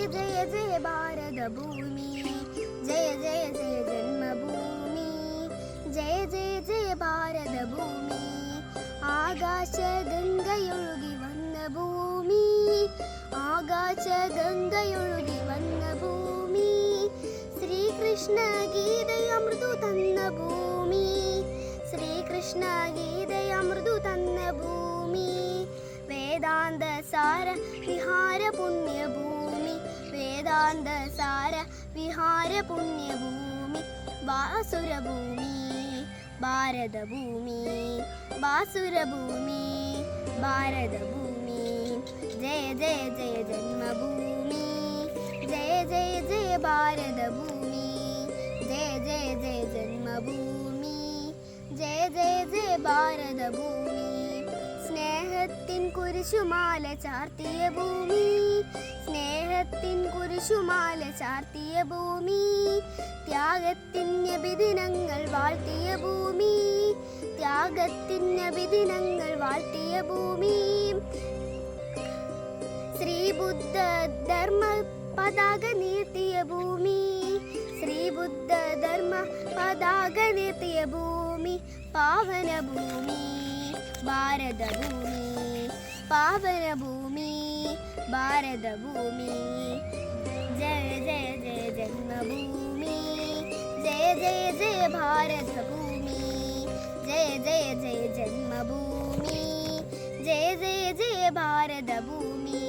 जय जय भारत भूमि जय जय जय जन्मभूमि जय जय जय भारत भूमि ആകാശഗംഗയൊഴുകി വന്ന ഭൂമി ആകാശഗംഗയൊഴുകി വന്ന ഭൂമി ശ്രീകൃഷ്ണ ഗീതയമൃദു തന്ന ഭൂമി ശ്രീകൃഷ്ണ ഗീതയമൃദു തന്ന ഭൂമി വേദാന്ത സാര വിഹാര പുണ്യഭൂമി വേദാന്ത സാര വിഹാര പുണ്യഭൂമി ബാസുരഭൂമി ഭാരതഭൂമി ബാസുരഭൂമി ഭാരതഭൂമി ജയ ജയ ജയ ജന്മഭൂമി ജയ ജയ ജയ ഭാരതഭൂമി ജയ ജയ ജയ ജന്മഭൂമി ജയ ജയ ജയ ഭാരതഭൂമി സ്നേഹത്തിൻ കുരിശുമാല ചാർത്തിയ ഭൂമി സ്നേഹത്തിൻ കുരിശുമാല ചാർത്തിയ ഭൂമി ത്യാഗത്തിൻ നബിദിനങ്ങൾ വാഴ്ത്തിയ ഭൂമി ത്യാഗത്തിൻ നബിദിനങ്ങൾ വാഴ്ത്തിയ ഭൂമി ശ്രീബുദ്ധ ധർമ്മ പതാക നീർത്തിയ ഭൂമി ശ്രീബുദ്ധ ധർമ്മ പതാക നീർത്തിയ ഭൂമി പാവന ഭൂമി ഭാരതഭൂമി പാവന ഭൂമി ഭാരതഭൂമി ജയ ജയ ജയ ജന്മഭൂമി ജയ ജയ ജയ ഭാരതഭൂമി ജയ ജയ ജയ ജന്മഭൂമി ജയ ജയ ജയ ഭാരതഭൂമി